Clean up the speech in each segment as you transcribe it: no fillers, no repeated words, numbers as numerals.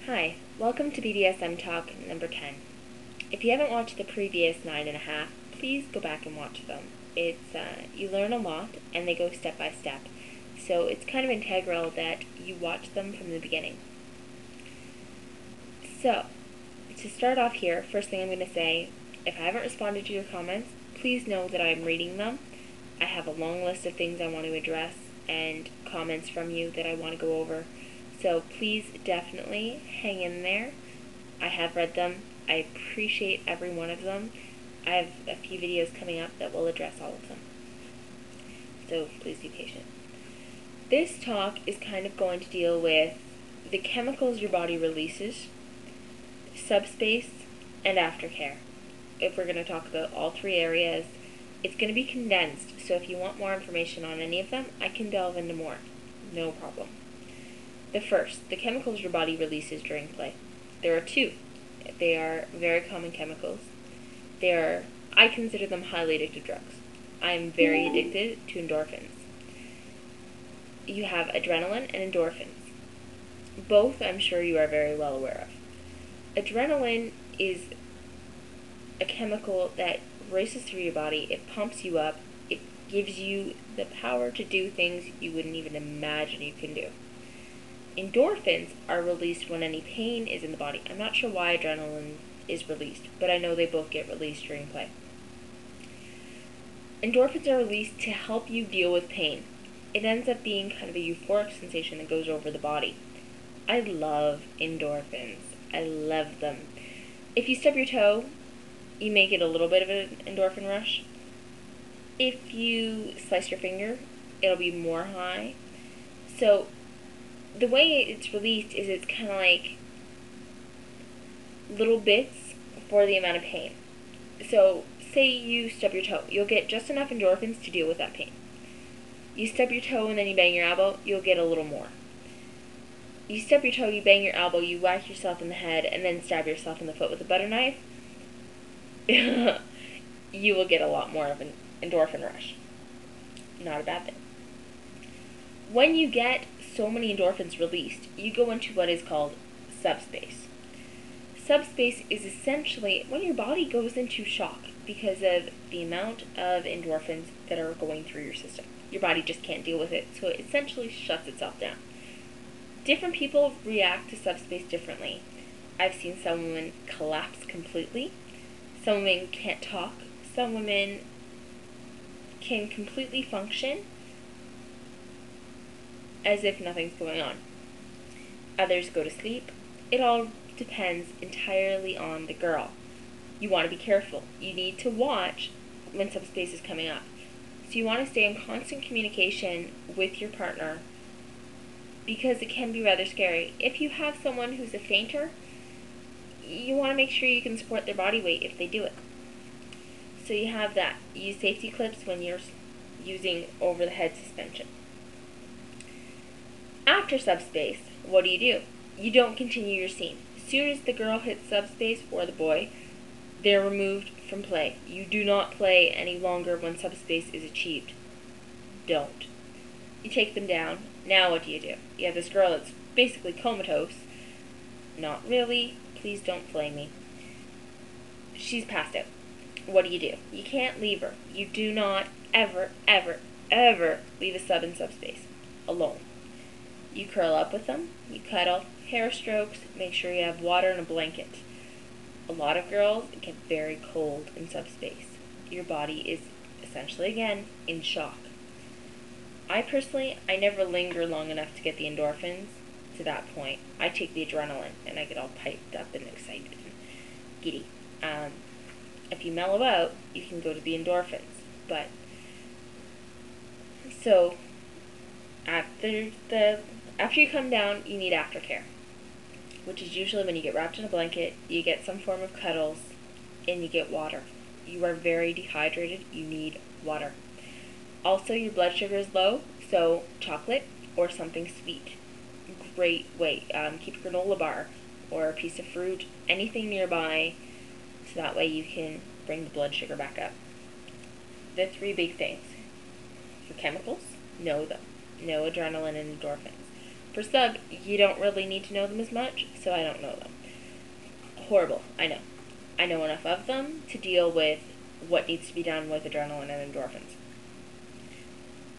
Hi, welcome to BDSM Talk number 10. If you haven't watched the previous 9.5, please go back and watch them. You learn a lot, and they go step by step. So it's kind of integral that you watch them from the beginning. So, to start off here, first thing I'm going to say, if I haven't responded to your comments, please know that I'm reading them. I have a long list of things I want to address and comments from you that I want to go over. So please definitely hang in there. I have read them. I appreciate every one of them. I have a few videos coming up that will address all of them. So please be patient. This talk is kind of going to deal with the chemicals your body releases, subspace, and aftercare. If we're going to talk about all three areas, it's going to be condensed, so if you want more information on any of them, I can delve into more. No problem. The first, the chemicals your body releases during play. There are two. They are very common chemicals. I consider them highly addictive drugs. I am very addicted to endorphins. You have adrenaline and endorphins. Both I'm sure you are very well aware of. Adrenaline is a chemical that races through your body. It pumps you up. It gives you the power to do things you wouldn't even imagine you can do. Endorphins are released when any pain is in the body. I'm not sure why adrenaline is released, but I know they both get released during play. Endorphins are released to help you deal with pain. It ends up being kind of a euphoric sensation that goes over the body. I love endorphins. I love them. If you stub your toe, you may get a little bit of an endorphin rush. If you slice your finger, it'll be more high. So the way it's released is it's kind of like little bits for the amount of pain. So say you stub your toe, you'll get just enough endorphins to deal with that pain. You stub your toe and then you bang your elbow, you'll get a little more. You stub your toe, you bang your elbow, you whack yourself in the head, and then stab yourself in the foot with a butter knife, you will get a lot more of an endorphin rush. Not a bad thing. When you get so many endorphins released, you go into what is called subspace. Subspace is essentially when your body goes into shock because of the amount of endorphins that are going through your system. Your body just can't deal with it, so it essentially shuts itself down. Different people react to subspace differently. I've seen some women collapse completely. Some women can't talk. Some women can completely function as if nothing's going on. Others go to sleep. It all depends entirely on the girl. You want to be careful. You need to watch when subspace is coming up. So you want to stay in constant communication with your partner because it can be rather scary. If you have someone who's a fainter, you want to make sure you can support their body weight if they do it. So you have that. Use safety clips when you're using over-the-head suspension. After subspace, what do? You don't continue your scene. As soon as the girl hits subspace, or the boy, they're removed from play. You do not play any longer when subspace is achieved. Don't. You take them down. Now what do? You have this girl that's basically comatose. Not really. Please don't play me. She's passed out. What do? You can't leave her. You do not ever, ever, ever leave a sub in subspace alone. You curl up with them, you cuddle, hair strokes, make sure you have water and a blanket. A lot of girls get very cold in subspace. Your body is essentially, again, in shock. I never linger long enough to get the endorphins to that point. I take the adrenaline and I get all piped up and excited and giddy. If you mellow out, you can go to the endorphins. So after you come down, you need aftercare, which is usually when you get wrapped in a blanket, you get some form of cuddles, and you get water. You are very dehydrated. You need water. Also, your blood sugar is low, so chocolate or something sweet. Great way. Keep a granola bar or a piece of fruit, anything nearby, so that way you can bring the blood sugar back up. The three big things. For chemicals, know them. Know adrenaline and endorphins. For sub, you don't really need to know them as much, so I don't know them. Horrible, I know. I know enough of them to deal with what needs to be done with adrenaline and endorphins.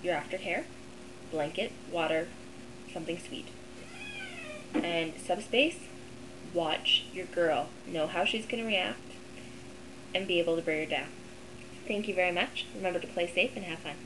Your aftercare, blanket, water, something sweet. And Subspace, watch your girl, know how she's going to react, and be able to bring her down. Thank you very much. Remember to play safe and have fun.